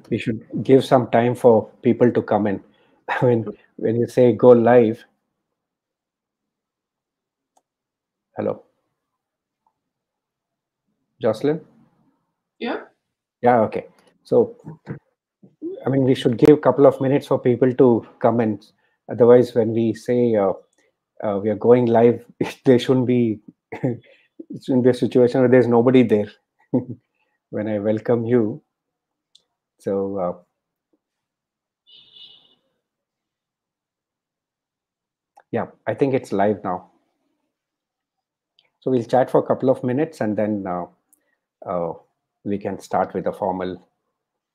we should give some time for people to come in. When you say go live, hello, Jocelyn? Yeah. Yeah, okay. So, I mean, we should give a couple of minutes for people to come in. Otherwise, when we say we are going live, there shouldn't be it shouldn't be a situation where there's nobody there when I welcome you. So, yeah, I think it's live now. So we'll chat for a couple of minutes and then we can start with a formal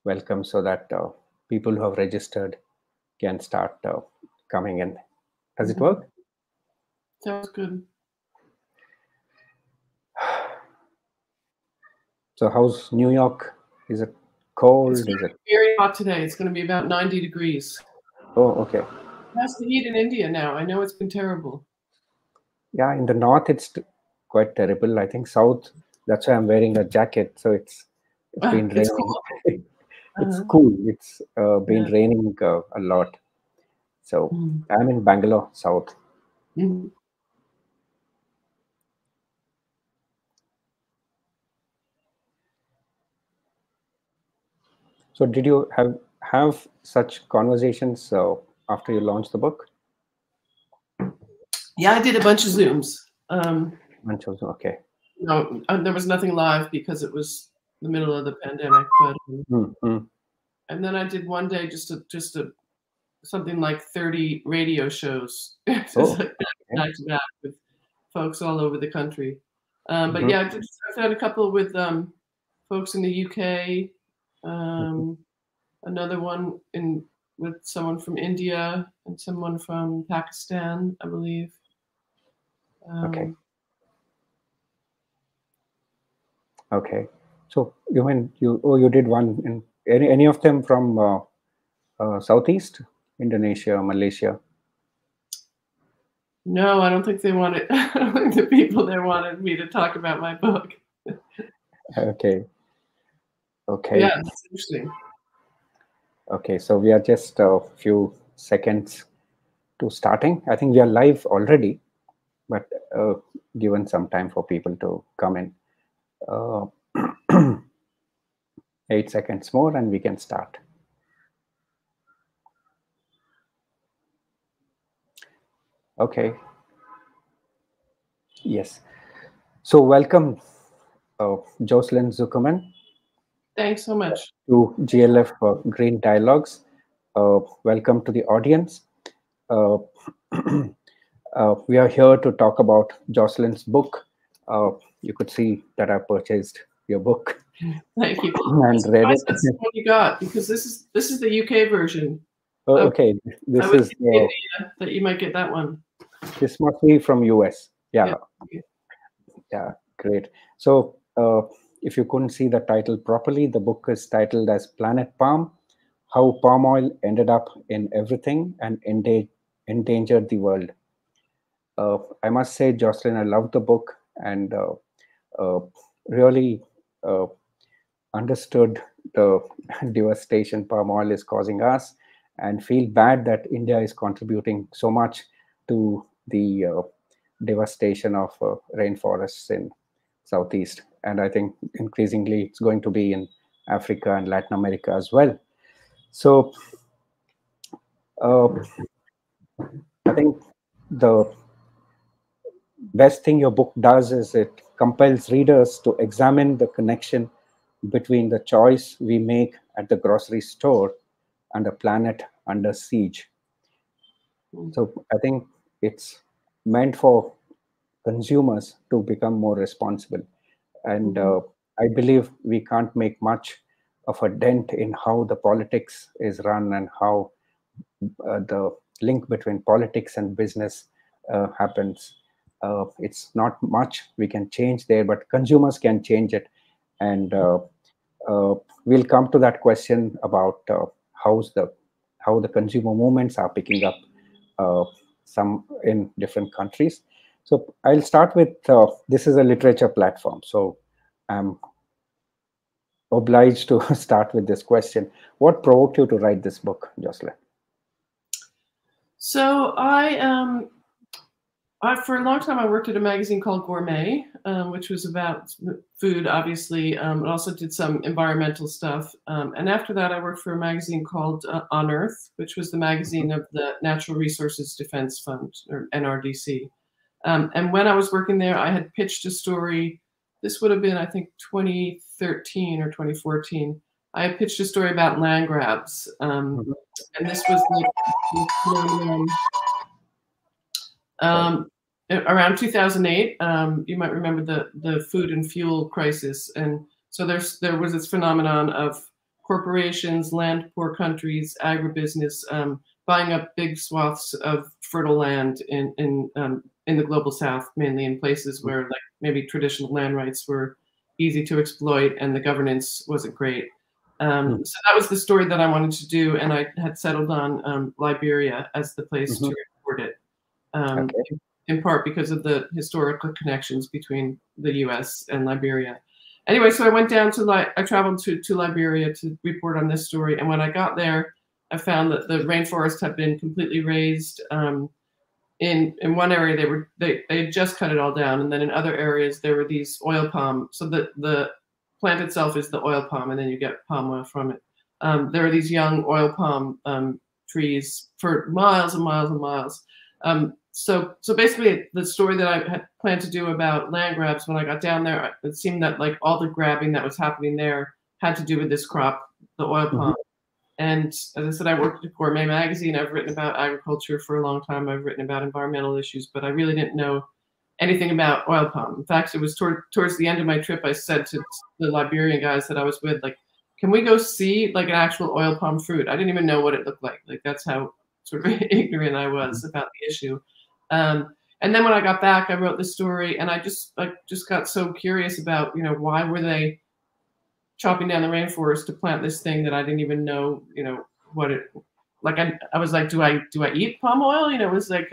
welcome so that people who have registered can start coming in. Does it work? Sounds good. So how's New York? Is it cold? It's Is it very hot today? It's going to be about 90 degrees. Oh, okay. That's the heat in India now. I know it's been terrible. Yeah, in the north it's quite terrible. I think south. That's why I'm wearing a jacket. So it's been raining. It's cool. It's cool. It's been raining a lot. So I'm in Bangalore, south. So did you have such conversations after you launched the book? Yeah, I did a bunch of Zooms. Okay. No, there was nothing live because it was the middle of the pandemic. But and then I did one day just a something like 30 radio shows, just like back to back with folks all over the country. But yeah, I've done a couple with folks in the UK. Another one with someone from India and someone from Pakistan, I believe. Okay. Okay. So you did one in any of them from Southeast, Indonesia, Malaysia? No, I don't think they wanted. I don't think the people there wanted me to talk about my book. Okay. Okay. Yeah, that's interesting. Okay, so we are just a few seconds to starting. I think we are live already, but given some time for people to come in. 8 seconds more and we can start. Okay. Yes. So welcome, Jocelyn Zuckerman. Thanks so much. To GLF Green Dialogues. Welcome to the audience. We are here to talk about Jocelyn's book. You could see that I purchased your book. Thank you. And read it. That's what you got, because this is the UK version. Oh, okay, this is that you might get that one. This must be from US. Yeah. Yeah, great. So if you couldn't see the title properly, the book is titled as Planet Palm: How Palm Oil Ended Up in Everything and Endangered the World. I must say, Jocelyn, I loved the book and really understood the devastation palm oil is causing us, and feel bad that India is contributing so much to the devastation of rainforests in Southeast. And I think increasingly it's going to be in Africa and Latin America as well. So I think the best thing your book does is it compels readers to examine the connection between the choice we make at the grocery store and a planet under siege. So I think it's meant for consumers to become more responsible. And I believe we can't make much of a dent in how the politics is run and how the link between politics and business happens. It's not much we can change there, but consumers can change it. And we'll come to that question about how the consumer movements are picking up some in different countries. So I'll start with this is a literature platform. So I'm obliged to start with this question. What provoked you to write this book, Jocelyn? So for a long time, I worked at a magazine called Gourmet, which was about food, obviously. It also did some environmental stuff. And after that, I worked for a magazine called On Earth, which was the magazine of the Natural Resources Defense Fund, or NRDC. And when I was working there, I had pitched a story. This would have been, I think, 2013 or 2014. I had pitched a story about land grabs. And this was around 2008. You might remember the food and fuel crisis. And so there was this phenomenon of corporations, land poor countries, agribusiness, buying up big swaths of fertile land in the global south, mainly in places where like maybe traditional land rights were easy to exploit and the governance wasn't great. So that was the story that I wanted to do, and I had settled on Liberia as the place to report it, in part because of the historical connections between the U.S. and Liberia. Anyway, so I went down to I traveled to Liberia to report on this story, and when I got there, I found that the rainforest had been completely razed. In one area, they had just cut it all down, and then in other areas there were these oil palm. So the plant itself is the oil palm, and then you get palm oil from it. There are these young oil palm trees for miles and miles and miles. So basically, the story that I had planned to do about land grabs, when I got down there, it seemed that like all the grabbing that was happening there had to do with this crop, the oil palm. And as I said, I worked at Gourmet magazine. I've written about agriculture for a long time. I've written about environmental issues, but I really didn't know anything about oil palm. In fact, it was towards the end of my trip, I said to the Liberian guys that I was with, like, can we go see like an actual oil palm fruit? I didn't even know what it looked like. Like that's how sort of ignorant I was about the issue. And then when I got back, I wrote the story, and I just got so curious about, why were they chopping down the rainforest to plant this thing that I didn't even know, what it, like, I was like, do I eat palm oil? It was like,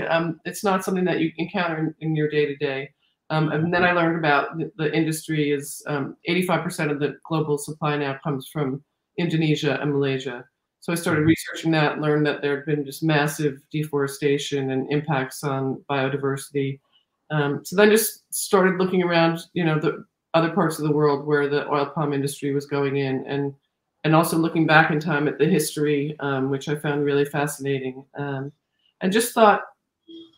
it's not something that you encounter in your day to day. And then I learned about the industry is 85% of the global supply now comes from Indonesia and Malaysia. So I started researching that, learned that there had been just massive deforestation and impacts on biodiversity. So then just started looking around, the other parts of the world where the oil palm industry was going in, and also looking back in time at the history, which I found really fascinating. And just thought,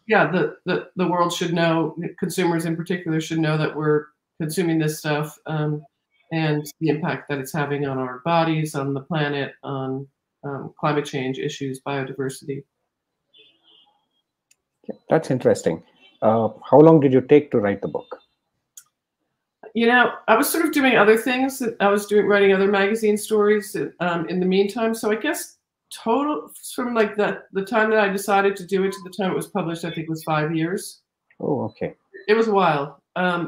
yeah, the world should know, consumers in particular should know that we're consuming this stuff, and the impact that it's having on our bodies, on the planet, on climate change issues, biodiversity. That's interesting. How long did you take to write the book? I was sort of doing other things. I was writing other magazine stories in the meantime. So I guess total from like the time that I decided to do it to the time it was published, I think it was 5 years. Oh, okay. It was a while.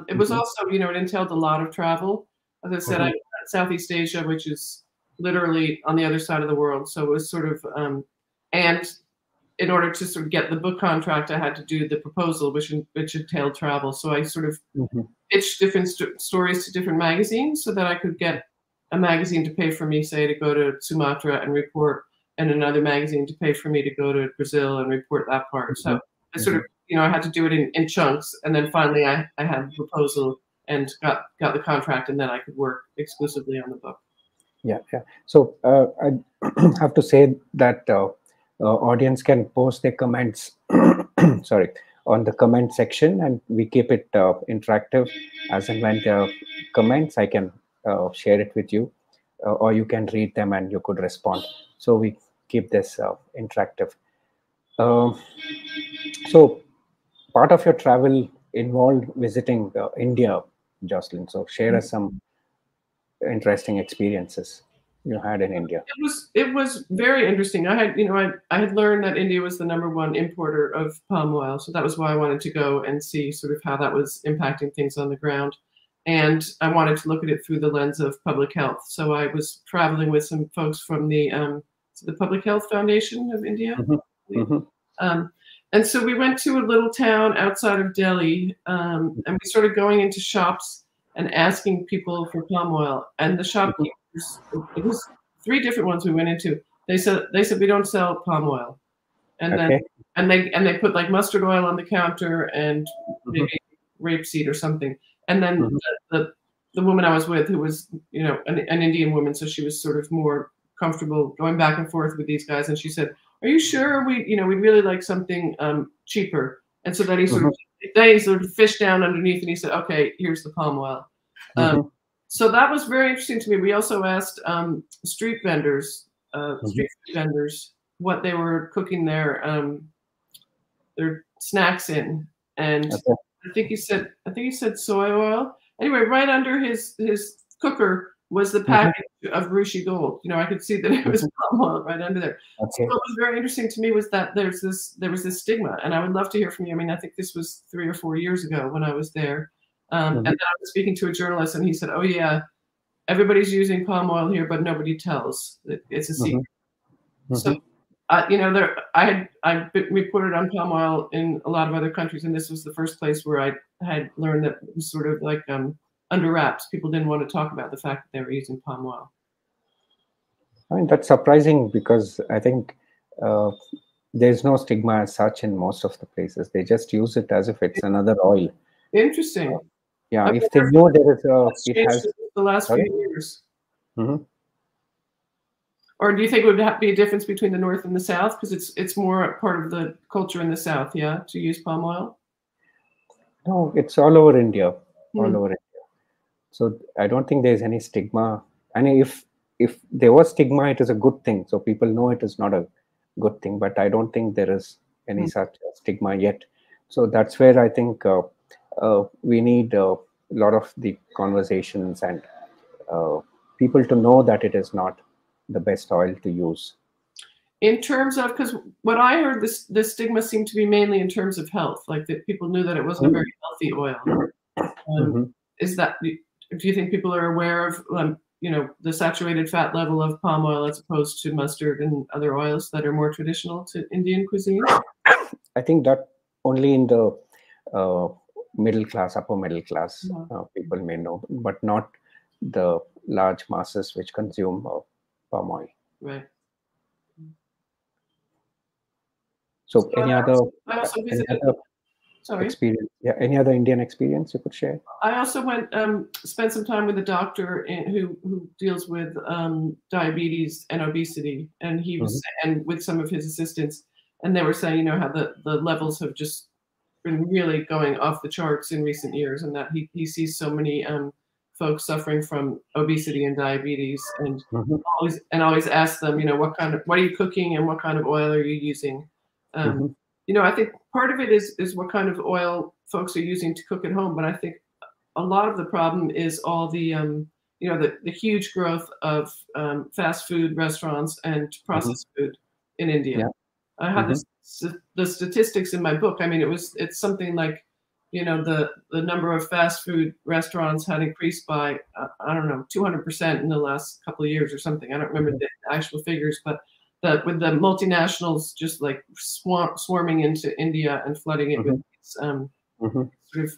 It was also, it entailed a lot of travel. As I said, I Southeast Asia, which is literally on the other side of the world. So it was sort of, and in order to sort of get the book contract, I had to do the proposal, which entailed travel. So I sort of pitched different stories to different magazines so that I could get a magazine to pay for me, say, to go to Sumatra and report, and another magazine to pay for me to go to Brazil and report that part. So I sort of, I had to do it in chunks. And then finally I had the proposal and got the contract, and then I could work exclusively on the book. Yeah. So I have to say that audience can post their comments sorry, on the comment section, and we keep it interactive. As and when there are comments, I can share it with you, or you can read them and you could respond. So we keep this interactive. So part of your travel involved visiting India, Jocelyn. So share us some interesting experiences you had in India. It was very interesting. I had learned that India was the #1 importer of palm oil, so that was why I wanted to go and see sort of how that was impacting things on the ground, and I wanted to look at it through the lens of public health. So I was traveling with some folks from the Public Health Foundation of India, and so we went to a little town outside of Delhi, and we started going into shops. and asking people for palm oil. And the shopkeepers, it was 3 different ones we went into. They said we don't sell palm oil, and then they put like mustard oil on the counter and maybe rapeseed or something. And then the woman I was with, who was an Indian woman, so she was sort of more comfortable going back and forth with these guys, and she said, "Are you sure we'd really like something cheaper?" And so then he sort of fished down underneath, and he said, "Okay, here's the palm oil." So that was very interesting to me. We also asked street vendors, street food vendors, what they were cooking their snacks in, and I think he said soy oil. Anyway, right under his cooker was the package of Rushi Gold. I could see that it was palm oil right under there. So what was very interesting to me was that there was this stigma, and I would love to hear from you. I mean, I think this was 3 or 4 years ago when I was there, and then I was speaking to a journalist, and he said, "Oh yeah, everybody's using palm oil here, but nobody tells. It's a secret." So, I reported on palm oil in a lot of other countries, and this was the first place where I had learned that it was sort of like under wraps. People didn't want to talk about the fact that they were using palm oil. I mean, that's surprising because I think there's no stigma as such in most of the places. They just use it as if it's another oil. Interesting. Yeah, if they know there is it has the last few years. Or do you think it would be a difference between the North and the South? Because it's more part of the culture in the South, yeah, to use palm oil? No, it's all over India. All over India. So I don't think there's any stigma. And if there was stigma, it is a good thing. So people know it is not a good thing. But I don't think there is any such stigma yet. So that's where I think we need a lot of the conversations and people to know that it is not the best oil to use. In terms of, because what I heard, this stigma seemed to be mainly in terms of health, like that people knew that it wasn't a very healthy oil. Is that, do you think people are aware of the saturated fat level of palm oil as opposed to mustard and other oils that are more traditional to Indian cuisine? I think that only in the middle class, upper middle class people may know, but not the large masses which consume palm oil. Right. So any other Sorry. Experience? Yeah, any other Indian experience you could share? I also went spent some time with a doctor who deals with diabetes and obesity, and he was and with some of his assistants, and they were saying, how the levels have just been really going off the charts in recent years, and that he sees so many folks suffering from obesity and diabetes, and always ask them, what are you cooking and what kind of oil are you using? I think part of it is what kind of oil folks are using to cook at home, but I think a lot of the problem is all the the huge growth of fast food restaurants and processed food in India. Yeah. I had the statistics in my book. I mean, it's something like, the number of fast food restaurants had increased by, I don't know, 200% in the last couple of years or something. I don't remember the actual figures, but with the multinationals just like swarming into India and flooding it with sort of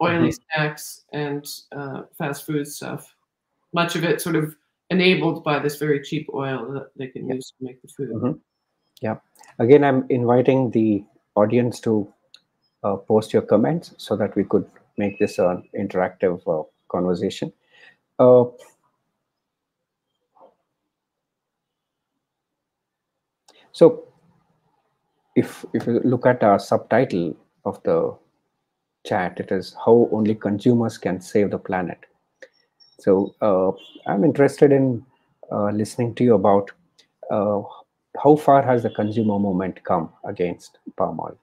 oily snacks and fast food stuff. Much of it sort of enabled by this very cheap oil that they can use to make the food. Yeah. Again, I'm inviting the audience to post your comments so that we could make this an interactive conversation. So if you look at our subtitle of the chat, it is how only consumers can save the planet. So I'm interested in listening to you about how far has the consumer movement come against palm oil?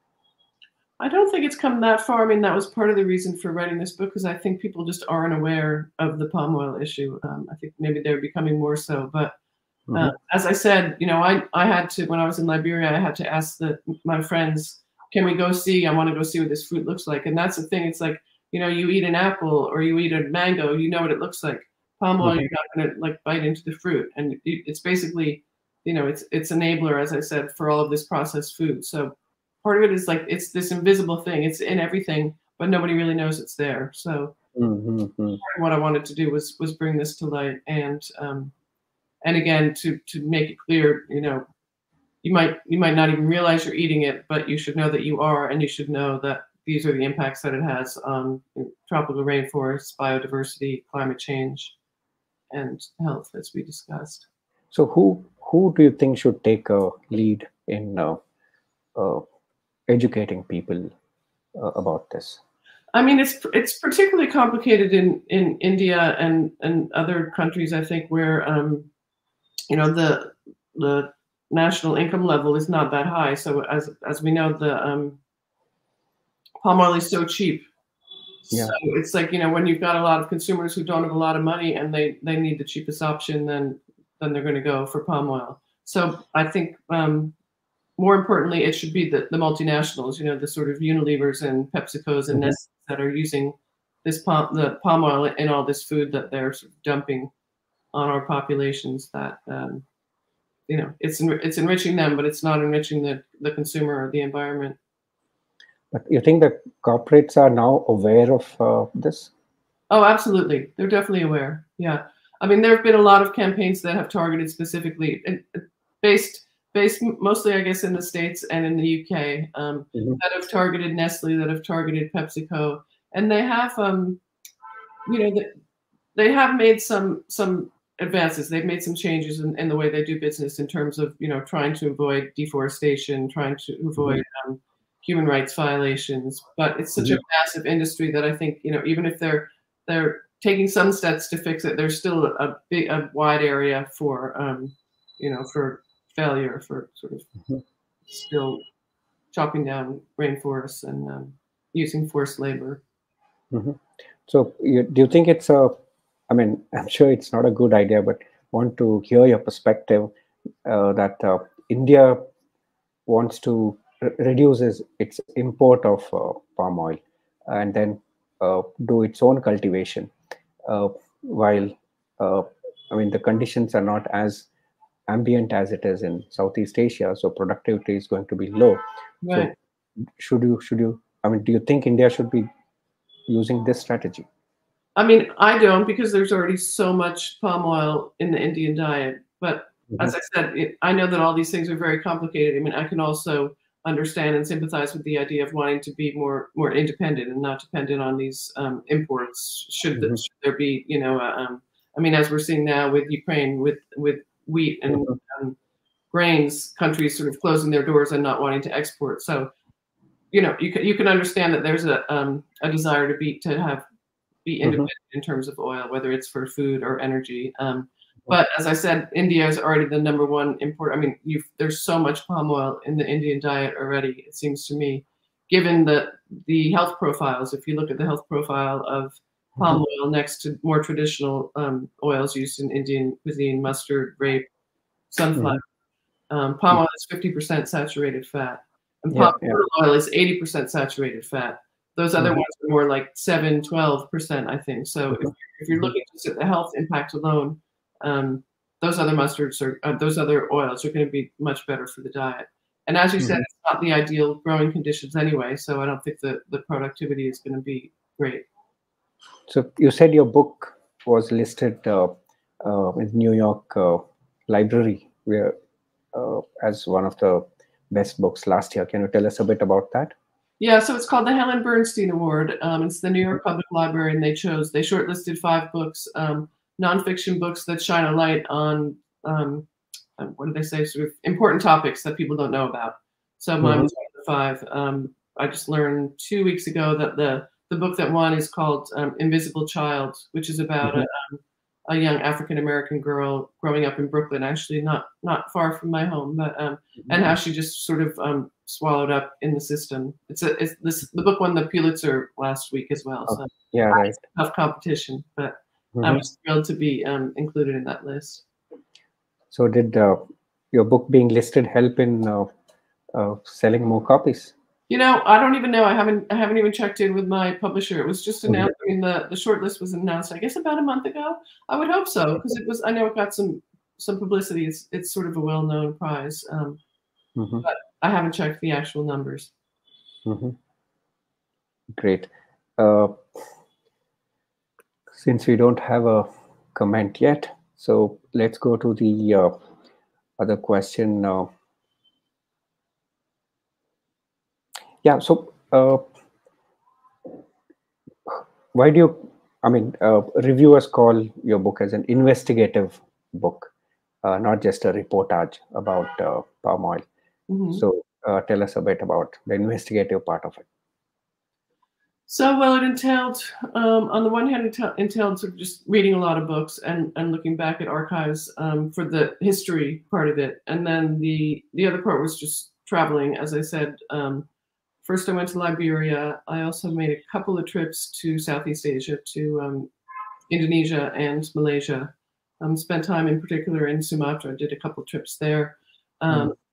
I don't think it's come that far. I mean, that was part of the reason for writing this book, because I think people just aren't aware of the palm oil issue. I think maybe they're becoming more so. But as I said, I had to, when I was in Liberia, I had to ask my friends, can we go see? I want to go see what this fruit looks like. And that's the thing. It's like, you eat an apple or you eat a mango, you know what it looks like. Palm oil, you're not going to like bite into the fruit. And it's basically, it's enabler, as I said, for all of this processed food. So part of it is like, it's this invisible thing. It's in everything, but nobody really knows it's there. So what I wanted to do was bring this to light, and again to make it clear, you know, you might not even realize you're eating it, but you should know that you are, and you should know that these are the impacts that it has on tropical rainforests, biodiversity, climate change, and health, as we discussed. So who do you think should take a lead in educating people about this? I mean, it's particularly complicated in India and other countries, I think, where you know, the national income level is not that high. So as we know, the palm oil is so cheap. Yeah. So it's like, you know, when you've got a lot of consumers who don't have a lot of money and they need the cheapest option, then they're going to go for palm oil. So I think more importantly, it should be the multinationals, you know, the sort of Unilevers and PepsiCos and Nestle that are using the palm oil in all this food that they're sort of dumping on our populations. That you know, it's enriching them, but it's not enriching the consumer or the environment. But you think that corporates are now aware of this? Oh, absolutely. They're definitely aware. Yeah. I mean, there have been a lot of campaigns that have targeted specifically, based mostly, I guess, in the States and in the UK, that have targeted Nestle, that have targeted PepsiCo, and they have, you know, they have made some advances. They've made some changes in the way they do business in terms of, you know, trying to avoid deforestation, trying to avoid human rights violations. But it's such a massive industry that I think, you know, even if they're taking some steps to fix it, there's still a wide area for, you know, for failure, for sort of still chopping down rainforests and using forced labor. So do you think it's I mean, I'm sure it's not a good idea, but want to hear your perspective that India wants to reduce its import of palm oil and then do its own cultivation, while I mean, the conditions are not as ambient as it is in Southeast Asia, so productivity is going to be low. Right. So should you I mean, do you think India should be using this strategy? I mean, I don't, because there's already so much palm oil in the Indian diet. But as I said, I know that all these things are very complicated. I mean, I can also understand and sympathize with the idea of wanting to be more independent and not dependent on these imports. Should there be, you know, I mean, as we're seeing now with Ukraine, with wheat and grains, countries sort of closing their doors and not wanting to export. So, you know, you can understand that there's a desire to be independent in terms of oil, whether it's for food or energy. But as I said, India is already the #1 import. I mean, there's so much palm oil in the Indian diet already, it seems to me, given the health profiles. If you look at the health profile of palm oil next to more traditional oils used in Indian cuisine, mustard, rape, sunflower, palm oil is 50% saturated fat, and palm oil is 80% saturated fat. Those other ones are more like 7, 12%, I think. So if you're looking just at the health impact alone, those other mustards or those other oils are going to be much better for the diet. And as you said, it's not the ideal growing conditions anyway, so I don't think the productivity is going to be great. So you said your book was listed in New York Library where as one of the best books last year. Can you tell us a bit about that? Yeah, so it's called the Helen Bernstein Award. It's the New York Public Library, and they shortlisted 5 books, nonfiction books that shine a light on, what do they say, sort of important topics that people don't know about. So mine was one of the 5. I just learned 2 weeks ago that the book that won is called Invisible Child, which is about a young African-American girl growing up in Brooklyn, actually not far from my home, but and how she just sort of swallowed up in the system. The book won the Pulitzer last week as well. So yeah, right. It's a tough competition, but I'm just thrilled to be included in that list. So did your book being listed help in selling more copies? You know, I don't even know. I haven't even checked in with my publisher. It was just announced. I mean, the short list was announced, I guess, about a month ago. I would hope so, because it was. I know it got some publicity. It's sort of a well-known prize, but I haven't checked the actual numbers. Great. Since we don't have a comment yet, so let's go to the other question. Yeah, so why do you, I mean, reviewers call your book as an investigative book, not just a reportage about palm oil. So tell us a bit about the investigative part of it. So, well, it entailed, on the one hand, it entailed sort of just reading a lot of books and looking back at archives for the history part of it. And then the other part was just traveling. As I said, first I went to Liberia. I also made a couple of trips to Southeast Asia, to Indonesia and Malaysia. Spent time in particular in Sumatra, did a couple trips there.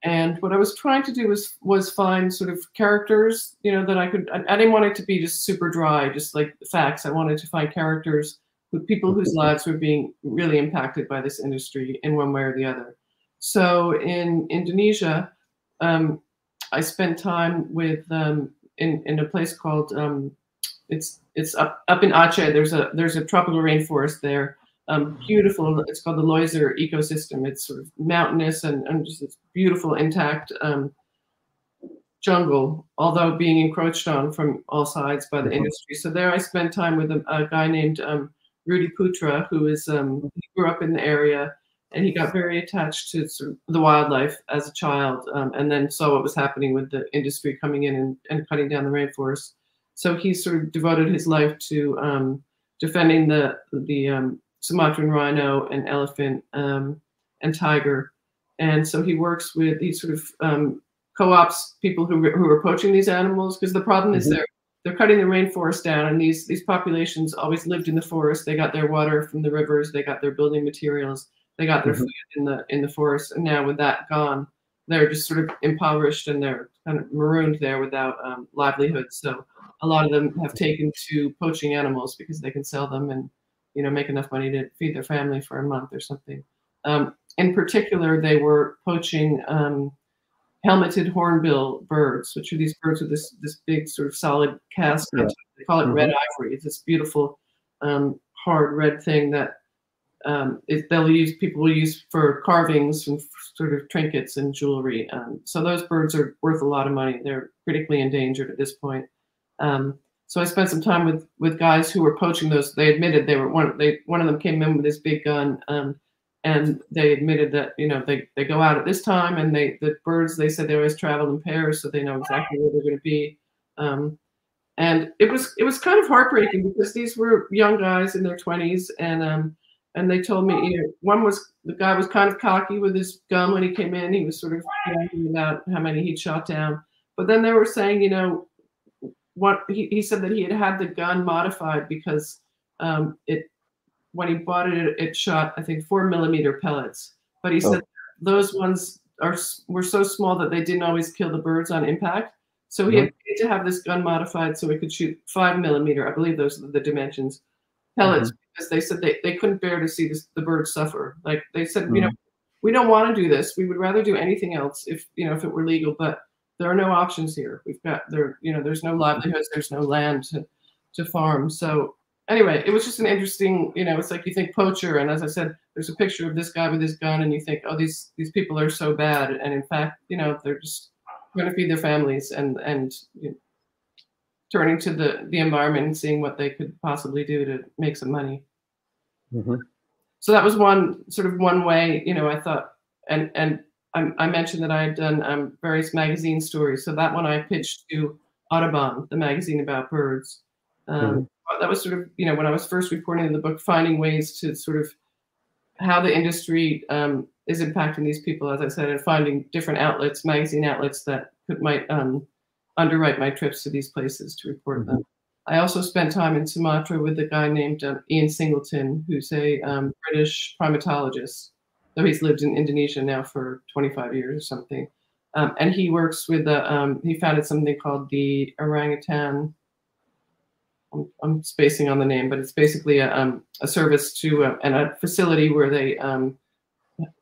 And what I was trying to do was find sort of characters, you know, that I didn't want it to be just super dry, just like facts. I wanted to find characters with people whose lives were being really impacted by this industry in one way or the other. So in Indonesia, I spent time with in a place called it's up in Aceh. There's a tropical rainforest there. Beautiful. It's called the Loiser ecosystem. It's sort of mountainous and just this beautiful intact jungle, although being encroached on from all sides by the industry. So there I spent time with a guy named Rudy Putra, who is he grew up in the area, and he got very attached to sort of the wildlife as a child, and then saw what was happening with the industry coming in and cutting down the rainforest. So he sort of devoted his life to defending the Sumatran rhino and elephant and tiger. And so he works with, he sort of co-ops people who are poaching these animals, because the problem is they're cutting the rainforest down, and these populations always lived in the forest. They got their water from the rivers, they got their building materials, they got their food in the forest, and now with that gone, they're just sort of impoverished and they're kind of marooned there without livelihood. So a lot of them have taken to poaching animals because they can sell them and, you know, make enough money to feed their family for a month or something. In particular, they were poaching helmeted hornbill birds, which are these birds with this big sort of solid cast. Yeah. They call it red ivory. It's this beautiful hard red thing that people will use for carvings and sort of trinkets and jewelry. So those birds are worth a lot of money. They're critically endangered at this point. So I spent some time with guys who were poaching those. They admitted they were one of them came in with this big gun, and they admitted that, you know, they go out at this time, and the birds, they said they always travel in pairs, so they know exactly where they're going to be. And it was kind of heartbreaking, because these were young guys in their 20s, and they told me, you know, the guy was kind of cocky with his gun when he came in. He was sort of bragging about how many he'd shot down, but then they were saying, you know, what he said that he had the gun modified because when he bought it, it shot, I think, 4mm pellets. But he said those ones were so small that they didn't always kill the birds on impact. So he had to have this gun modified so it could shoot 5mm. I believe those are the dimensions, pellets, because they said they couldn't bear to see the birds suffer. Like they said, you know, we don't want to do this. We would rather do anything else if it were legal, but there are no options here. There's no livelihoods, there's no land to farm. So anyway, it was just an interesting, you know, it's like you think poacher, and as I said, there's a picture of this guy with his gun, and you think, oh, these people are so bad, and in fact, you know, they're just going to feed their families and you know, turning to the environment and seeing what they could possibly do to make some money. So that was one way, you know, I thought, and I mentioned that I had done various magazine stories. So that one I pitched to Audubon, the magazine about birds. That was sort of, you know, when I was first reporting in the book, finding ways to sort of how the industry is impacting these people, as I said, and finding different outlets, magazine outlets that might underwrite my trips to these places to report them. I also spent time in Sumatra with a guy named Ian Singleton, who's a British primatologist, though he's lived in Indonesia now for 25 years or something. And he works with, he founded something called the orangutan, I'm spacing on the name, but it's basically a service to and a facility where they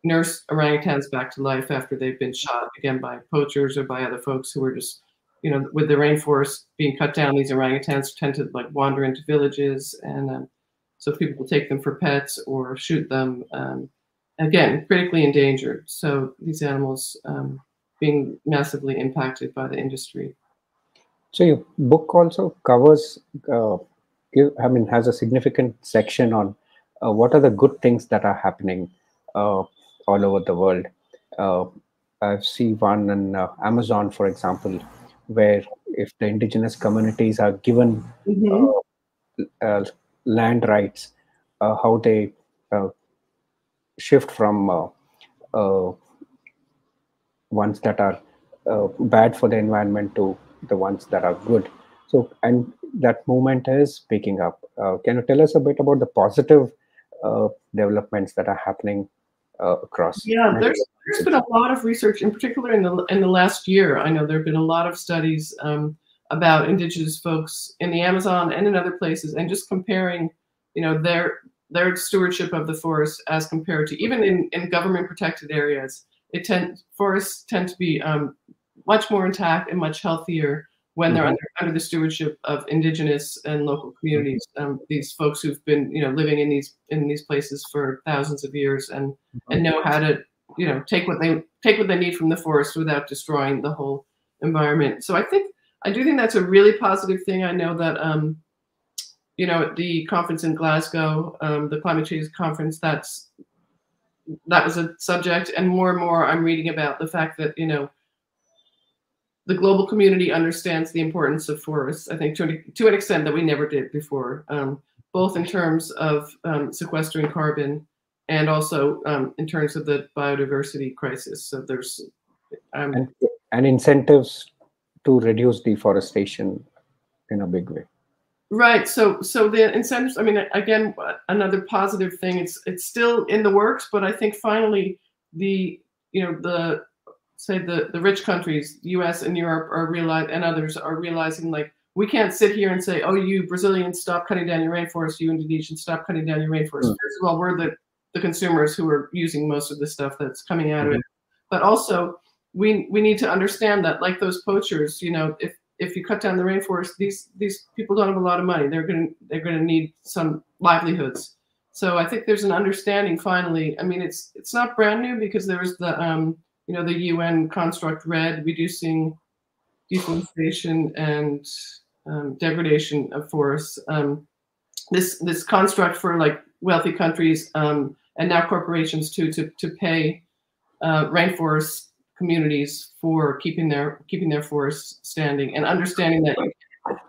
nurse orangutans back to life after they've been shot, again, by poachers or by other folks who are just, you know, with the rainforest being cut down, these orangutans tend to like wander into villages, and So people take them for pets or shoot them. Again, critically endangered. So these animals being massively impacted by the industry. So your book also covers, has a significant section on what are the good things that are happening all over the world. Uh, I've seen one in Amazon, for example, where if the indigenous communities are given Mm-hmm. land rights, how they shift from uh, ones that are bad for the environment to the ones that are good. So, and that movement is picking up. Can you tell us a bit about the positive developments that are happening across Yeah, many there's been countries? a lot of research, in particular in the last year. I know there have been a lot of studies about indigenous folks in the Amazon and in other places, and just comparing, their stewardship of the forest as compared to even in government protected areas. Forests tend to be much more intact and much healthier when they're under the stewardship of indigenous and local communities. These folks who've been living in these places for thousands of years and know how to take what they need from the forest without destroying the whole environment. So I do think that's a really positive thing. I know that at the conference in Glasgow, the climate change conference, that was a subject, and more I'm reading about the fact that the global community understands the importance of forests, I think, to an extent that we never did before, both in terms of sequestering carbon and also in terms of the biodiversity crisis. So there's and incentives to reduce deforestation in a big way. Right. So the incentives, I mean, again, another positive thing, it's still in the works, but I think finally the rich countries, the US and Europe and others are realizing, like, we can't sit here and say, oh, you Brazilians, stop cutting down your rainforest, you Indonesians, stop cutting down your rainforest. First of all, we're the consumers who are using most of the stuff that's coming out of it. But also we need to understand that, like those poachers, if you cut down the rainforest, these people don't have a lot of money. They're gonna need some livelihoods. So I think there's an understanding finally. I mean, it's not brand new, because there was the the UN construct RED, reducing deforestation and degradation of forests. This construct for, like, wealthy countries and now corporations too, to pay rainforest communities for keeping their forests standing, and understanding that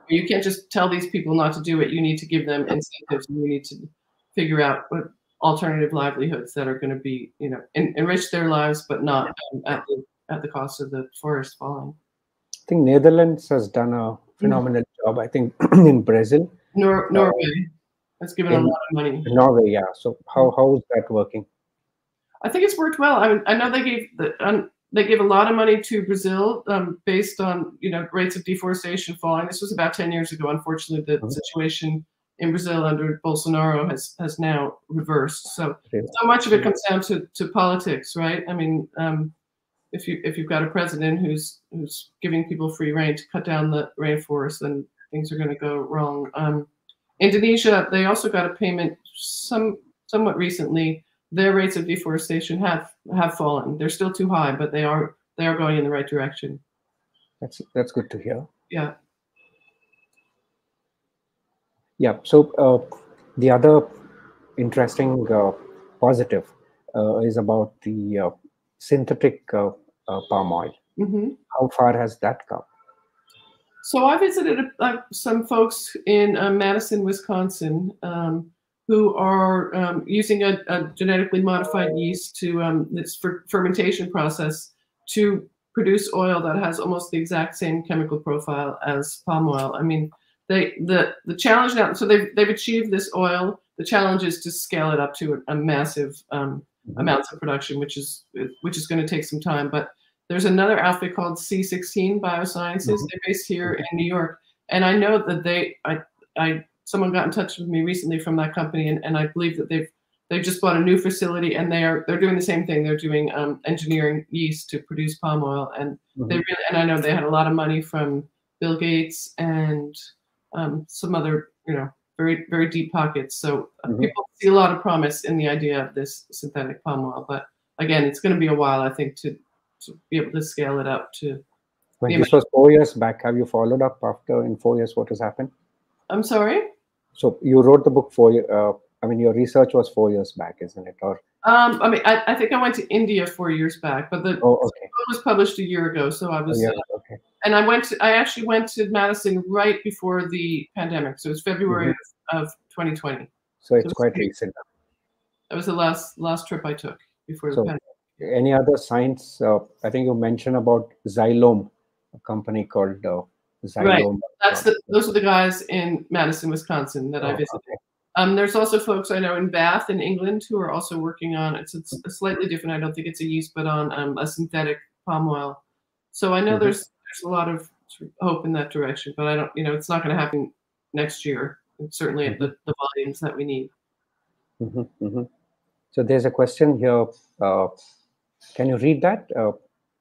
you can't just tell these people not to do it. You need to give them incentives, and you need to figure out what alternative livelihoods that are going to be, enrich their lives, but not at the cost of the forest falling. I think Netherlands has done a phenomenal job. I think in Brazil, Norway has given a lot of money. Norway, yeah. So how is that working? I think it's worked well. I know they gave a lot of money to Brazil based on rates of deforestation falling. This was about 10 years ago. Unfortunately, the situation in Brazil under Bolsonaro has now reversed. So much of it comes down to politics, right? I mean, if you've got a president who's giving people free rein to cut down the rainforest, then things are going to go wrong. Indonesia, they also got a payment somewhat recently. Their rates of deforestation have fallen. They're still too high, but they are going in the right direction. That's good to hear. Yeah. Yeah. So the other interesting positive is about the synthetic palm oil. How far has that come? So I visited some folks in Madison, Wisconsin, who are using a genetically modified yeast to this fermentation process to produce oil that has almost the exact same chemical profile as palm oil. I mean, the challenge now, so they've achieved this oil. The challenge is to scale it up to a massive amounts of production, which is going to take some time. But there's another outfit called C16 Biosciences. They're based here in New York, and I know that someone got in touch with me recently from that company, and I believe that they've just bought a new facility, and they're doing the same thing. They're doing engineering yeast to produce palm oil, and and I know they had a lot of money from Bill Gates and some other very, very deep pockets. So people see a lot of promise in the idea of this synthetic palm oil. But again, it's going to be a while, I think, to be able to scale it up to. When this was 4 years back, have you followed up after in 4 years what has happened? I'm sorry? So you wrote the book I mean, your research was 4 years back, isn't it? Or I mean, I think I went to India 4 years back, but the book was published a year ago, so I was. Okay. And I actually went to Madison right before the pandemic, so it's February of 2020. So it's quite recent. That was the last trip I took before the pandemic. Any other signs? I think you mentioned about Xylome, a company called Xylome. Right. Those are the guys in Madison, Wisconsin that I visited. Okay. There's also folks I know in Bath in England who are also working on it's a slightly different. I don't think it's a yeast, but on a synthetic palm oil. So I know there's a lot of hope in that direction, but I don't. It's not going to happen next year. It's certainly at the volumes that we need. So there's a question here. Can you read that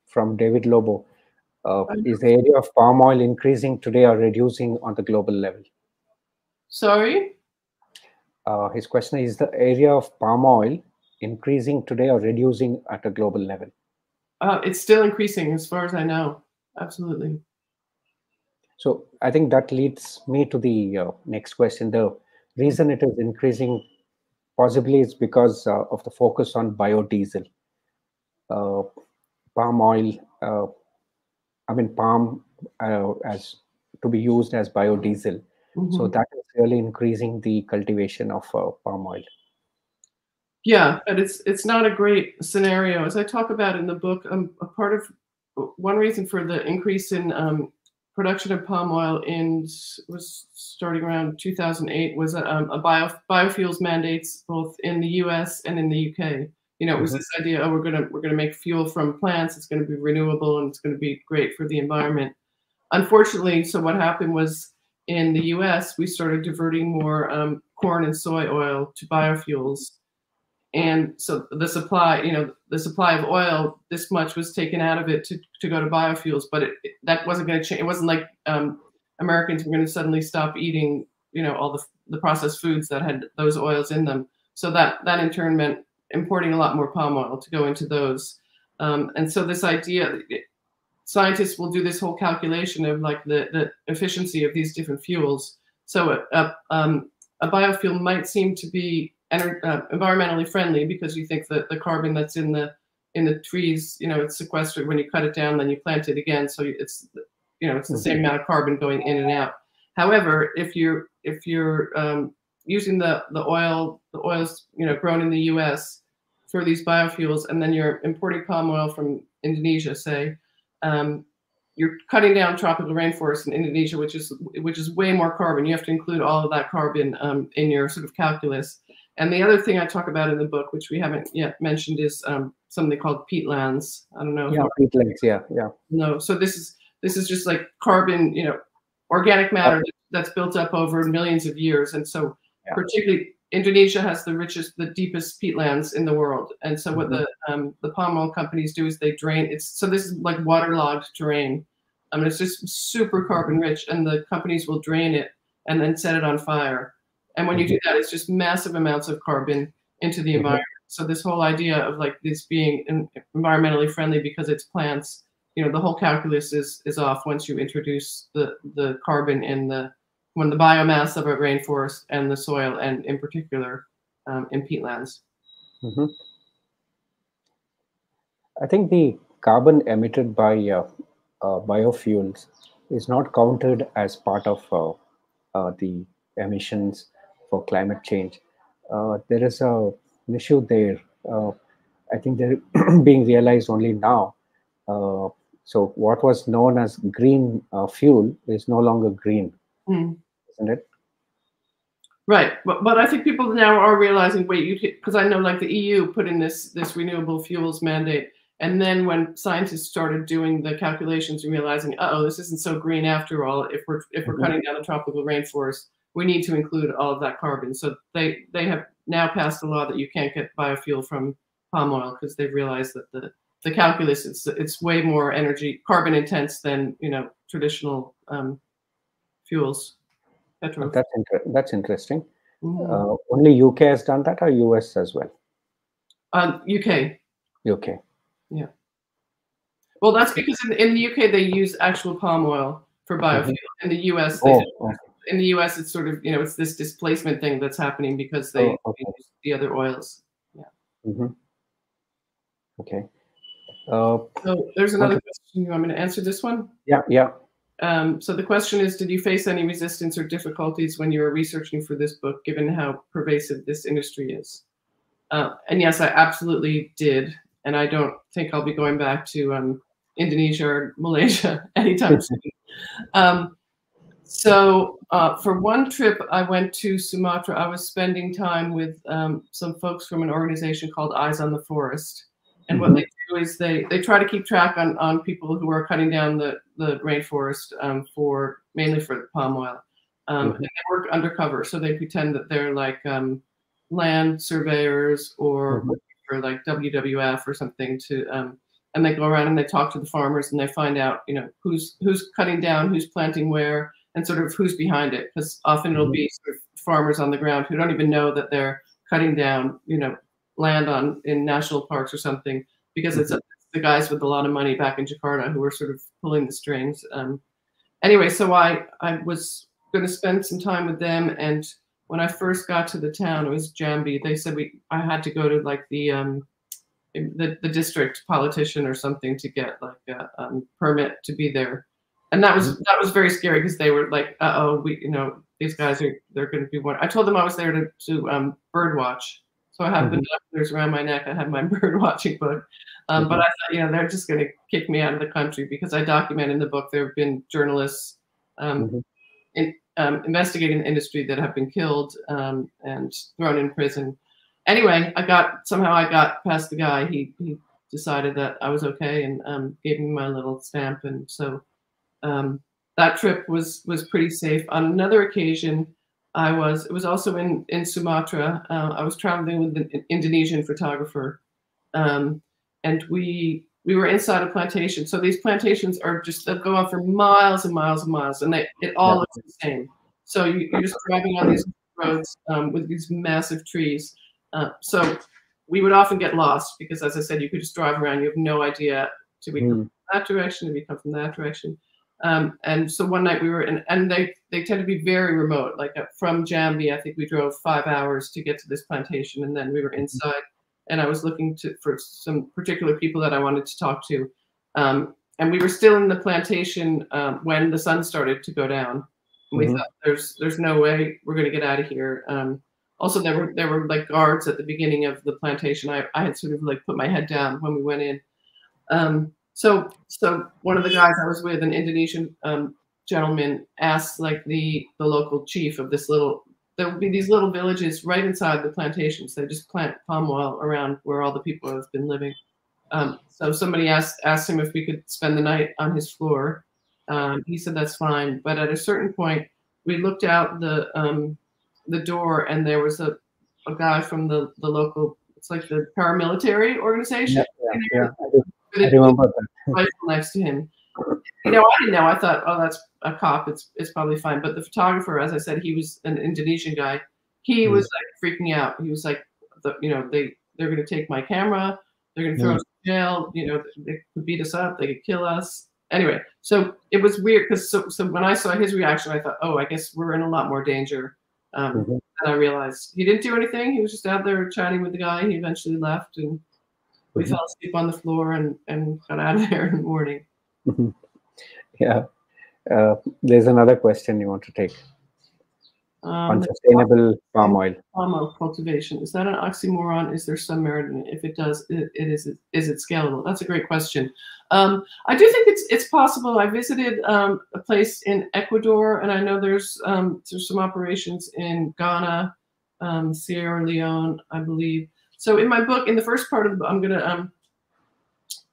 from David Lobo? Is the area of palm oil increasing today or reducing on the global level? Sorry? His question is the area of palm oil increasing today or reducing at a global level? It's still increasing as far as I know. Absolutely. So I think that leads me to the next question. The reason it is increasing possibly is because of the focus on biodiesel. Palm oil, I mean palm as to be used as biodiesel. So that is really increasing the cultivation of palm oil. Yeah, but it's not a great scenario. As I talk about in the book, one reason for the increase in production of palm oil was starting around 2008 was biofuels mandates both in the U.S. and in the UK. It was this idea, we're gonna make fuel from plants. It's going to be renewable and it's going to be great for the environment. Unfortunately, so what happened was in the U.S. we started diverting more corn and soy oil to biofuels. And so the supply of oil, this much was taken out of it to go to biofuels, but that wasn't going to change. It wasn't like Americans were going to suddenly stop eating, all the processed foods that had those oils in them. So that in turn meant importing a lot more palm oil to go into those. And so this idea, scientists will do this whole calculation of like the efficiency of these different fuels. So a biofuel might seem to be environmentally friendly because you think that the carbon that's in the trees, it's sequestered when you cut it down, then you plant it again. So it's the same amount of carbon going in and out. However, if you're using the oils grown in the U.S. for these biofuels, and then you're importing palm oil from Indonesia, say, you're cutting down tropical rainforests in Indonesia, which is way more carbon. You have to include all of that carbon in your sort of calculus. And the other thing I talk about in the book, which we haven't yet mentioned, is something called peatlands. I don't know. Yeah, peatlands. Yeah. No, so this is just like carbon, organic matter that's built up over millions of years. And so particularly Indonesia has the deepest peatlands in the world. And so what the palm oil companies do is they drain. So this is like waterlogged terrain. It's just super carbon rich, and the companies will drain it and then set it on fire. And when you do that, it's just massive amounts of carbon into the environment. So this whole idea of like this being environmentally friendly because it's plants, the whole calculus is off once you introduce the carbon when the biomass of a rainforest and the soil, and in particular in peatlands. I think the carbon emitted by biofuels is not counted as part of the emissions for climate change. There is an issue there. I think they're being realized only now. So what was known as green fuel is no longer green, isn't it? Right, but I think people now are realizing, wait, because I know like the EU put in this renewable fuels mandate, and then when scientists started doing the calculations and realizing, this isn't so green after all. If we're cutting down the tropical rainforest, we need to include all of that carbon. So they have now passed a law that you can't get biofuel from palm oil because they've realized that the calculus it's way more carbon intense than traditional fuels. Petro. That's interesting. Mm-hmm. Only UK has done that, or US as well? UK. UK. Yeah. Well, that's because in the UK they use actual palm oil for biofuel. In the US, in the US, it's sort of, it's this displacement thing that's happening because they use the other oils. Yeah. Mm-hmm. Okay. So there's another question. You want me to answer this one? Yeah, yeah. So the question is, did you face any resistance or difficulties when you were researching for this book, given how pervasive this industry is? And yes, I absolutely did. And I don't think I'll be going back to Indonesia or Malaysia anytime soon. So for one trip, I went to Sumatra. I was spending time with some folks from an organization called Eyes on the Forest. And what they do is they try to keep track on people who are cutting down the rainforest mainly for palm oil. And they work undercover. So they pretend that they're like land surveyors or for like WWF or something and they go around and they talk to the farmers and they find out, who's cutting down, who's planting where, and sort of who's behind it. Because often it'll be sort of farmers on the ground who don't even know that they're cutting down, land in national parks or something, because it's the guys with a lot of money back in Jakarta who are sort of pulling the strings. Anyway, so I was going to spend some time with them, and when I first got to the town, it was Jambi. They said I had to go to like the district politician or something to get like a permit to be there, and that was very scary because they were like, these guys they're going to be one. I told them I was there to bird watch. So I have binoculars around my neck. I have my bird watching book. But I thought, they're just going to kick me out of the country because I document in the book there have been journalists investigating the industry that have been killed and thrown in prison. Anyway, I got past the guy. He decided that I was okay and gave me my little stamp. And so that trip was pretty safe. On another occasion, it was also in Sumatra. I was traveling with an Indonesian photographer, and we were inside a plantation. So these plantations are they'll go on for miles and miles and miles, and it all looks the same. So you're just driving on these roads with these massive trees. So we would often get lost because, as I said, you could just drive around. You have no idea, do we come from that direction? Do we come from that direction? And so one night we were in, and they tend to be very remote. Like from Jambi, I think we drove 5 hours to get to this plantation, and then we were inside. And I was looking for some particular people that I wanted to talk to, and we were still in the plantation when the sun started to go down. And we thought, "There's no way we're going to get out of here." Also, there were like guards at the beginning of the plantation. I had sort of like put my head down when we went in. So one of the guys I was with, an Indonesian gentleman, asked like the local chief of there would be these little villages right inside the plantations. They just plant palm oil around where all the people have been living. So somebody asked him if we could spend the night on his floor. He said that's fine. But at a certain point, we looked out the door, and there was a guy from the local, it's like the paramilitary organization. Yeah. I remember that. Rifle next to him. I didn't know. I thought, oh, that's a cop. It's probably fine. But the photographer, as I said, he was an Indonesian guy. He was like freaking out. He was like, they're going to take my camera. They're going to throw us in jail. They could beat us up. They could kill us. Anyway, so it was weird because so when I saw his reaction, I thought, oh, I guess we're in a lot more danger. And I realized he didn't do anything. He was just out there chatting with the guy. He eventually left, and we fell asleep on the floor and got out of there in the morning. Yeah. There's another question you want to take on sustainable palm oil. Palm oil cultivation. Is that an oxymoron? Is there some merit in it? If it does, is it scalable? That's a great question. I do think it's possible. I visited a place in Ecuador, and I know there's some operations in Ghana, Sierra Leone, I believe. So in my book, in the first part of the book, I'm going to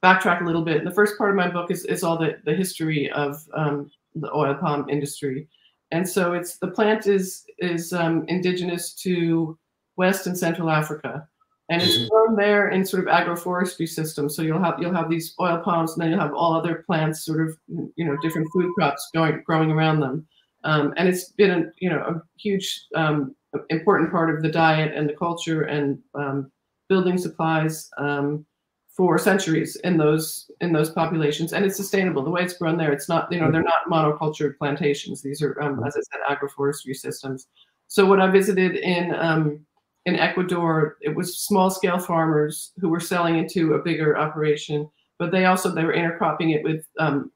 backtrack a little bit. The first part of my book is all the history of the oil palm industry. And so the plant is indigenous to West and Central Africa. And it's grown there in sort of agroforestry systems. So you'll have these oil palms, and then you'll have all other plants, sort of, different food crops growing around them. And it's been a huge important part of the diet and the culture and building supplies for centuries in those populations, and it's sustainable. The way it's grown there, it's not, they're not monocultured plantations. These are, as I said, agroforestry systems. So what I visited in Ecuador, it was small scale farmers who were selling into a bigger operation, but they were intercropping it with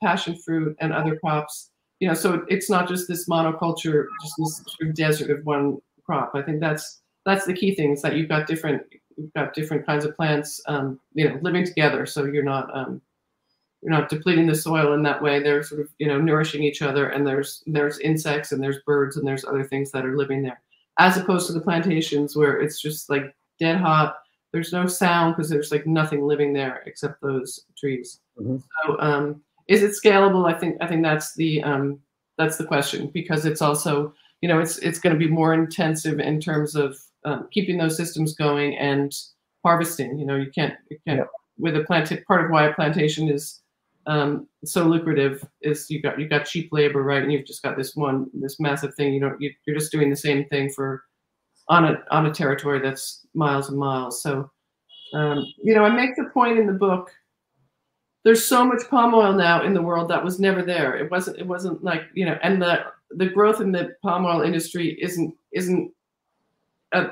passion fruit and other crops. So it's not just this monoculture, just this sort of desert of one crop. I think that's the key thing, is that you've got different kinds of plants, living together. So you're not depleting the soil in that way. They're sort of, nourishing each other, and there's insects and there's birds and there's other things that are living there, as opposed to the plantations where it's just like dead hot. There's no sound because there's like nothing living there except those trees. Mm-hmm. So is it scalable? I think that's the question, because it's also, it's going to be more intensive in terms of keeping those systems going and harvesting. You can't yeah. With a part of why a plantation is so lucrative is you got cheap labor, right? And you've just got this massive thing. You're just doing the same thing on a territory that's miles and miles. So I make the point in the book, there's so much palm oil now in the world that was never there. It wasn't like, and the growth in the palm oil industry isn't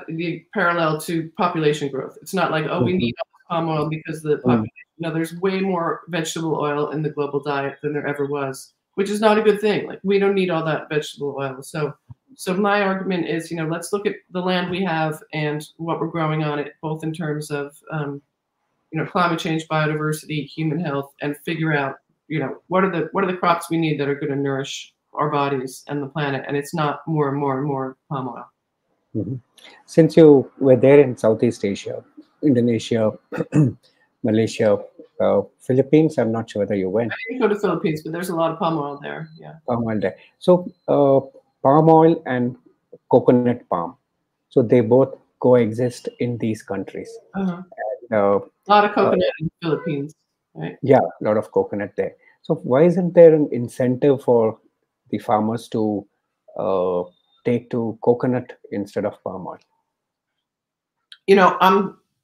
the parallel to population growth. It's not like, we need palm oil because the population. No, there's way more vegetable oil in the global diet than there ever was, which is not a good thing. Like, we don't need all that vegetable oil. So my argument is, let's look at the land we have and what we're growing on it, both in terms of climate change, biodiversity, human health, and figure out, what are the crops we need that are going to nourish our bodies and the planet. And it's not more and more and more palm oil. Mm-hmm. Since you were there in Southeast Asia, Indonesia, Malaysia, Philippines, I'm not sure whether you went. I didn't go to Philippines, but there's a lot of palm oil there. Yeah. Palm oil there. So palm oil and coconut palm, so they both coexist in these countries. Uh-huh. And, a lot of coconut in the Philippines, right? Yeah, a lot of coconut there. So why isn't there an incentive for the farmers to take to coconut instead of palm oil?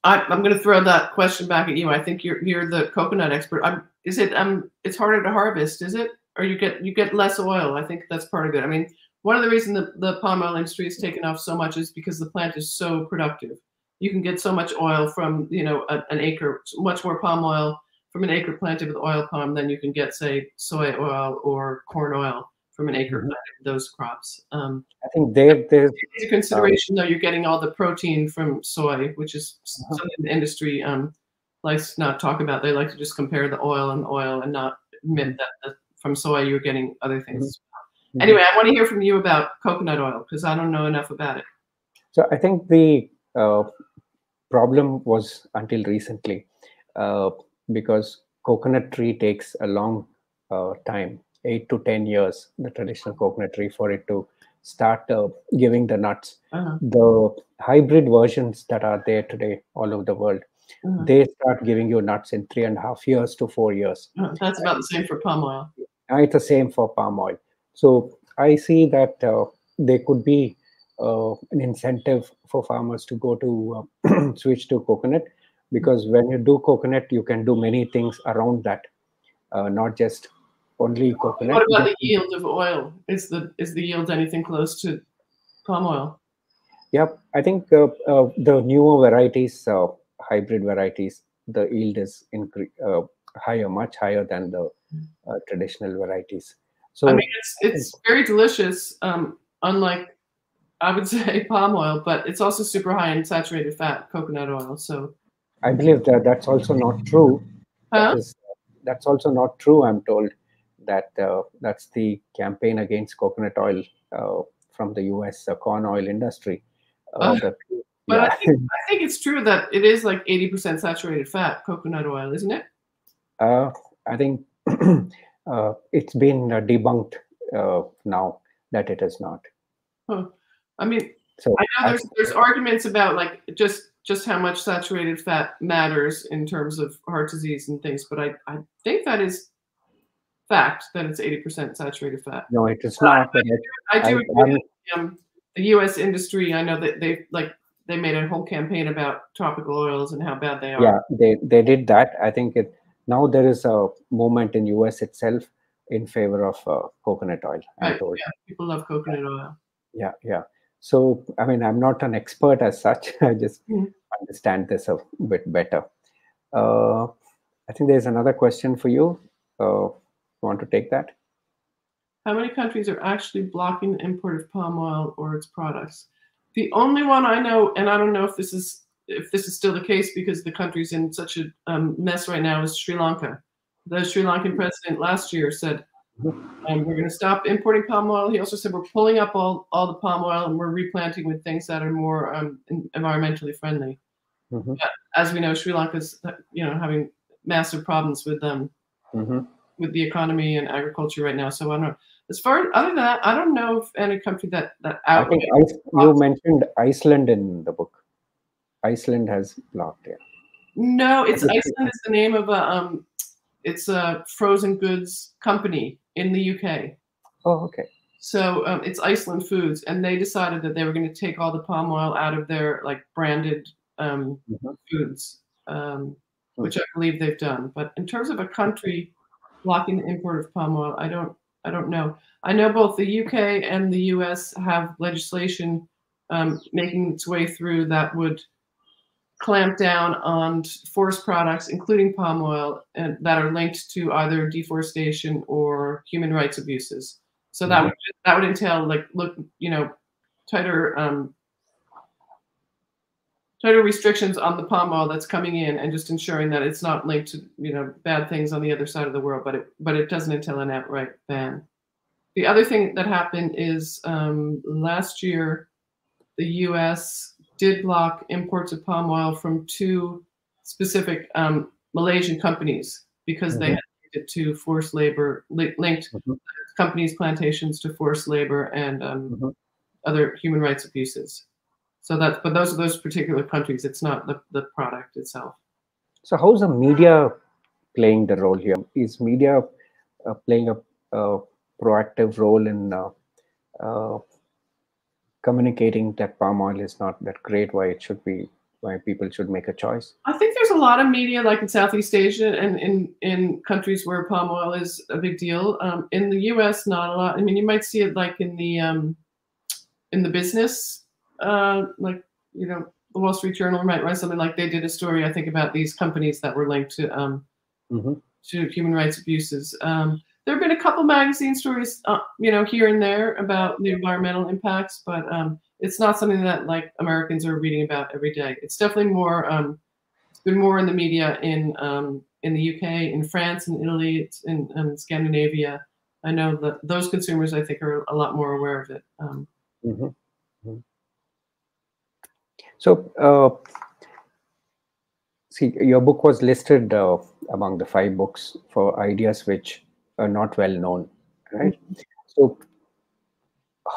I'm going to throw that question back at you. I think you're the coconut expert. It's harder to harvest, is it? Or you get less oil? I think that's part of it. I mean, one of the reasons the palm oil industry has taken off so much is because the plant is so productive. You can get so much oil from an acre, much more palm oil from an acre planted with oil palm than you can get, say, soy oil or corn oil from an acre planted with those crops. I think there's a consideration, though. You're getting all the protein from soy, which is something the industry likes to not talk about. They like to just compare the oil and not admit that from soy you're getting other things. Mm-hmm. Anyway, I want to hear from you about coconut oil, because I don't know enough about it. So I think the problem was until recently, because coconut tree takes a long time, 8 to 10 years, the traditional coconut tree, for it to start giving the nuts. Uh-huh. The hybrid versions that are there today all over the world, they start giving you nuts in 3.5 years to 4 years. That's about the same for palm oil. It's the same for palm oil. So I see that there could be an incentive for farmers to go to switch to coconut, because when you do coconut, you can do many things around that, not just only coconut. What about the yield of oil? Is the yield anything close to palm oil? Yep, I think the newer varieties, hybrid varieties, the yield is higher, much higher than the traditional varieties. So I mean, it's very delicious, unlike, I would say, palm oil, but it's also super high in saturated fat, coconut oil. So I believe that that's also not true. Huh? That's also not true, I'm told. That that's the campaign against coconut oil from the U.S. Corn oil industry. But I think it's true that it is like 80% saturated fat, coconut oil, isn't it? I think it's been debunked now that it is not. Huh. I mean, so I know there's arguments about like just how much saturated fat matters in terms of heart disease and things, but I think that is fact that it's 80% saturated fat. No, it is not. But I do agree that, the U.S. industry, I know that they made a whole campaign about tropical oils and how bad they are. Yeah, they did that. I think now there is a movement in US itself in favor of coconut oil. I'm Right. told. Yeah, people love coconut oil. Yeah. So, I mean, I'm not an expert as such. I just understand this a bit better. I think there's another question for you. Want to take that? How many countries are actually blocking the import of palm oil or its products? The only one I know, and I don't know if this is still the case because the country's in such a mess right now, is Sri Lanka. The Sri Lankan president last year said, we're going to stop importing palm oil. He also said we're pulling up all the palm oil and we're replanting with things that are more environmentally friendly. But as we know, Sri Lanka's having massive problems with with the economy and agriculture right now. So I don't know. As far other than that, I don't know if any country that I think you mentioned Iceland in the book. Iceland has blocked it. No, Iceland is the name of it's a frozen goods company in the UK. Oh, okay. So it's Iceland Foods, and they decided that they were going to take all the palm oil out of their branded foods, which I believe they've done. But in terms of a country blocking the import of palm oil, I don't know. I know both the UK and the US have legislation making its way through that would clamp down on forest products, including palm oil, and that are linked to either deforestation or human rights abuses. So that would entail tighter tighter restrictions on the palm oil that's coming in, and just ensuring that it's not linked to bad things on the other side of the world. But it doesn't entail an outright ban. The other thing that happened is last year, the U.S. did block imports of palm oil from 2 specific Malaysian companies because they had linked to forced labor, linked companies' plantations to forced labor and other human rights abuses. So but those are those particular countries. It's not the product itself. So how's the media playing the role here? Is media playing a proactive role in communicating that palm oil is not that great, why people should make a choice? I think there's a lot of media, like in Southeast Asia and in countries where palm oil is a big deal. In the U.S., not a lot. I mean, you might see it like in the business, the Wall Street Journal might write something like they did a story, I think, about these companies that were linked to human rights abuses. There have been a couple magazine stories, here and there about the environmental impacts, but it's not something that Americans are reading about every day. It's definitely more. It's been more in the media in the UK, in France, in Italy, it's in Scandinavia. I know that those consumers, I think, are a lot more aware of it. So, see, your book was listed among the 5 books for ideas which are not well known, right? So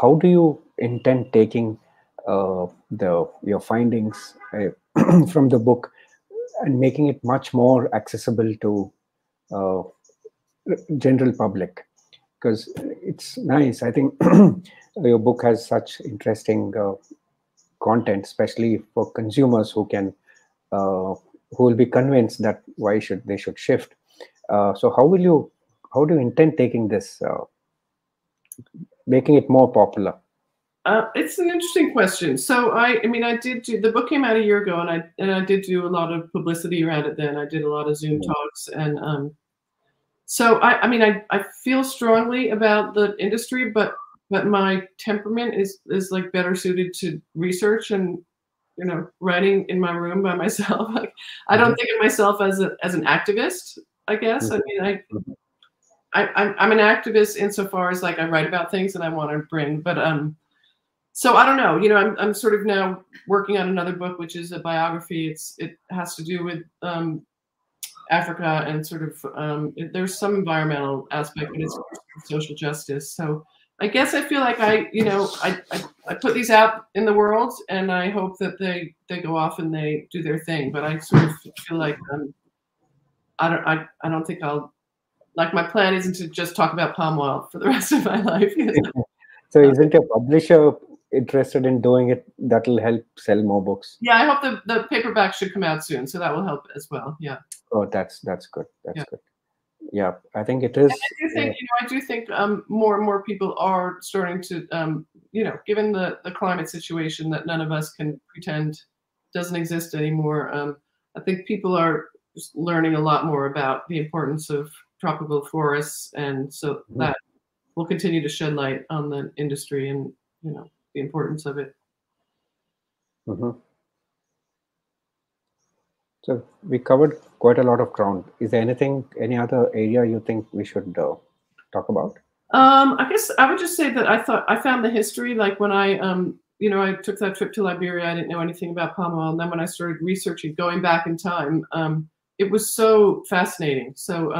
how do you intend taking your findings from the book and making it much more accessible to general public? Because it's nice. I think your book has such interesting content, especially for consumers who will be convinced that they should shift. So how do you intend taking this, making it more popular? It's an interesting question. So I did the book came out a year ago, and I did do a lot of publicity around it. Then I did a lot of Zoom talks, and so I feel strongly about the industry, but my temperament is better suited to research and writing in my room by myself. I don't think of myself as an activist, I guess. I mean, I'm an activist insofar as I write about things and I want to bring, but so I don't know. I'm sort of now working on another book, which is a biography. It has to do with Africa and sort of there's some environmental aspect, but it's social justice. So I guess I feel like I put these out in the world, and I hope that they go off and they do their thing. But I sort of feel like I don't think I'll like my plan isn't to just talk about palm oil for the rest of my life. So isn't your publisher interested in doing it? That'll help sell more books. Yeah, I hope the paperback should come out soon, so that will help as well. Yeah. Oh, that's good. That's good. Yeah, I think it is. I do think more and more people are starting to, given the climate situation that none of us can pretend doesn't exist anymore. I think people are just learning a lot more about the importance of tropical forests, and so that will continue to shed light on the industry and the importance of it. So we covered quite a lot of ground. Is there any other area you think we should talk about? I guess I would just say that I found the history, like when I I took that trip to Liberia, I didn't know anything about palm oil, and then when I started researching, going back in time, it was so fascinating. So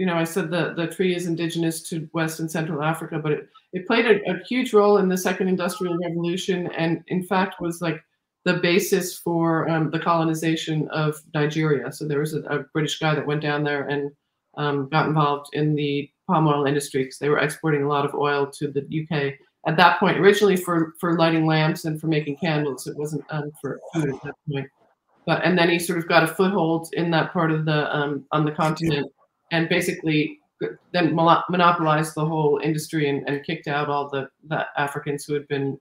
I said the tree is indigenous to West and Central Africa, but it played a huge role in the Second Industrial Revolution, and in fact was like the basis for the colonization of Nigeria. So there was a British guy that went down there and got involved in the palm oil industry because they were exporting a lot of oil to the UK at that point, originally for lighting lamps and for making candles. It wasn't for food at that point. And then he sort of got a foothold in that part of the on the continent, and basically then monopolized the whole industry and kicked out all the Africans who had been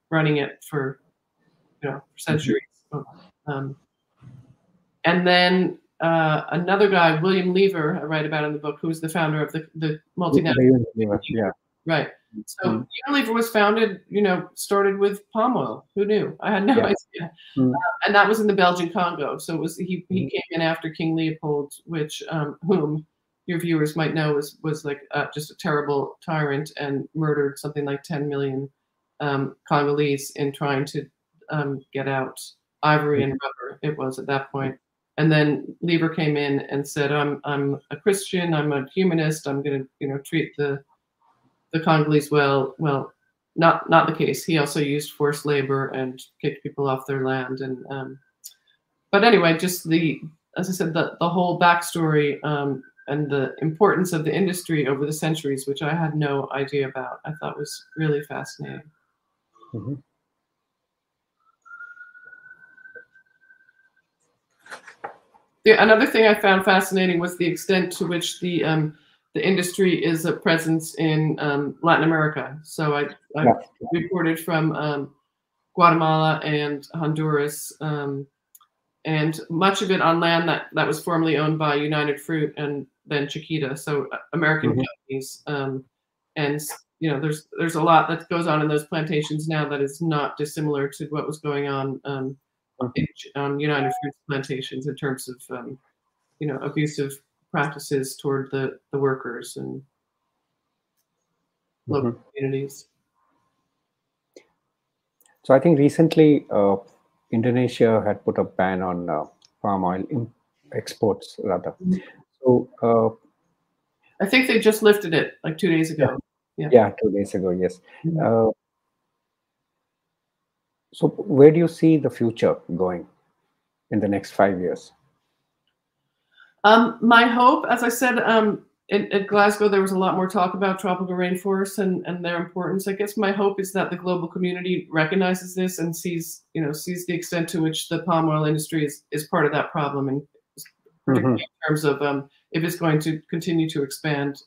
running it for for centuries. And then another guy, William Lever, I write about in the book, who was the founder of the multinational. Yeah. Right. So Unilever was founded, started with palm oil. Who knew? I had no idea. And that was in the Belgian Congo. So it was he came in after King Leopold, which whom your viewers might know was like just a terrible tyrant and murdered something like 10 million Congolese in trying to get out ivory and rubber. It was at that point. And then Lever came in and said, I'm a Christian, I'm a humanist, I'm going to treat the Congolese well. Well, not the case. He also used forced labor and kicked people off their land. And but anyway, just as I said, the whole backstory and the importance of the industry over the centuries, which I had no idea about, I thought was really fascinating. Another thing I found fascinating was the extent to which the industry is a presence in Latin America. So I reported from Guatemala and Honduras, and much of it on land that was formerly owned by United Fruit and then Chiquita, so American companies. And there's a lot that goes on in those plantations now that is not dissimilar to what was going on on United Fruit's plantations in terms of abusive practices toward the workers and local communities. So I think recently Indonesia had put a ban on palm oil exports, rather. So I think they just lifted it like 2 days ago. Yeah, 2 days ago, yes. So where do you see the future going in the next 5 years? My hope, as I said, at Glasgow, there was a lot more talk about tropical rainforests and their importance. I guess my hope is that the global community recognizes this and sees the extent to which the palm oil industry is part of that problem, and particularly in terms of if it's going to continue to expand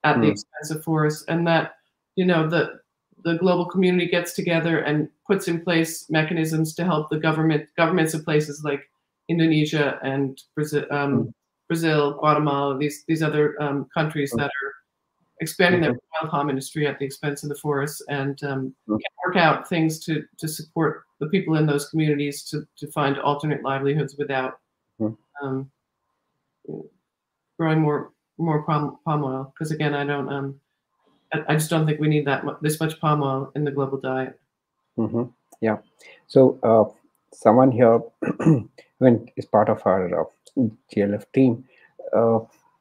at the expense of forests, and that the global community gets together and puts in place mechanisms to help the governments of places like Indonesia and Brazil, Guatemala, these other countries that are expanding their wild palm industry at the expense of the forests, and work out things to support the people in those communities to find alternate livelihoods without growing more palm oil. Because again, I just don't think we need this much palm oil in the global diet. Yeah. So someone here, when is part of our GLF team,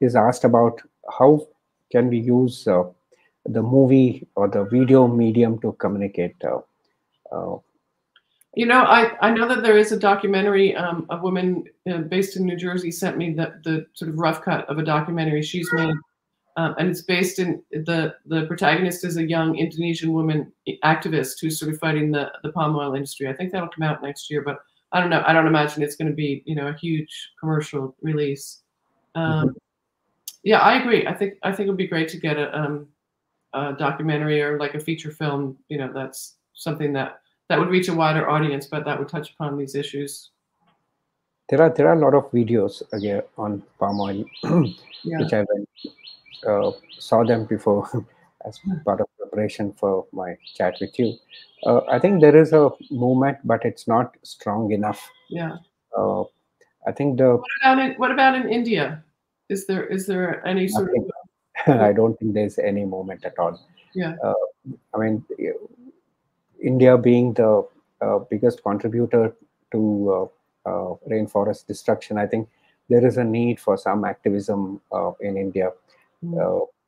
is asked about how can we use the movie or the video medium to communicate. You know, I know that there is a documentary. A woman based in New Jersey sent me the sort of rough cut of a documentary she's made, and it's based in the protagonist is a young Indonesian woman activist who's sort of fighting the palm oil industry. I think that'll come out next year, but I don't know. I don't imagine it's going to be, you know, a huge commercial release. Yeah, I agree. I think it would be great to get a documentary or like a feature film. You know, that's something that would reach a wider audience, but that would touch upon these issues. There are a lot of videos again on palm oil, which I saw them before as part of preparation for my chat with you. I think there is a movement, but it's not strong enough. Yeah. I think the. What about in India? Is there any sort of? I don't think there's any movement at all. Yeah. I mean, India being the biggest contributor to rainforest destruction, I think there is a need for some activism in India.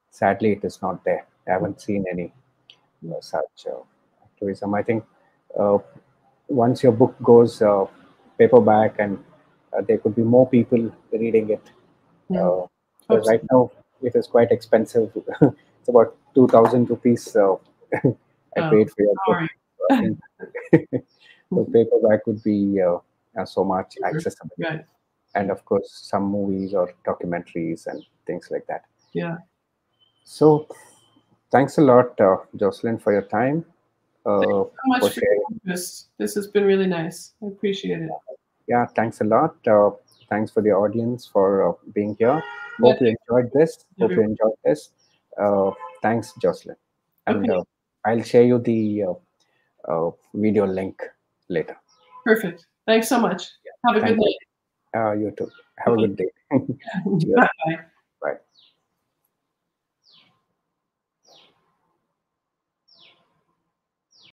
Sadly, it is not there. I haven't seen any such activism. I think once your book goes paperback, and there could be more people reading it. Because right now it is quite expensive. It's about 2,000 rupees. I paid for your book. I think the paperback would be so much accessible. Right. And of course, some movies or documentaries and things like that. Yeah. So, thanks a lot, Jocelyn, for your time. Thank you so much for sharing this. This has been really nice. I appreciate it. Yeah, thanks a lot. Thanks for the audience for being here. Hope you enjoyed this. Thanks, Jocelyn. And I'll share you the video link later. Perfect. Thanks so much. Have a good night. You too. Have a good day. Bye-bye.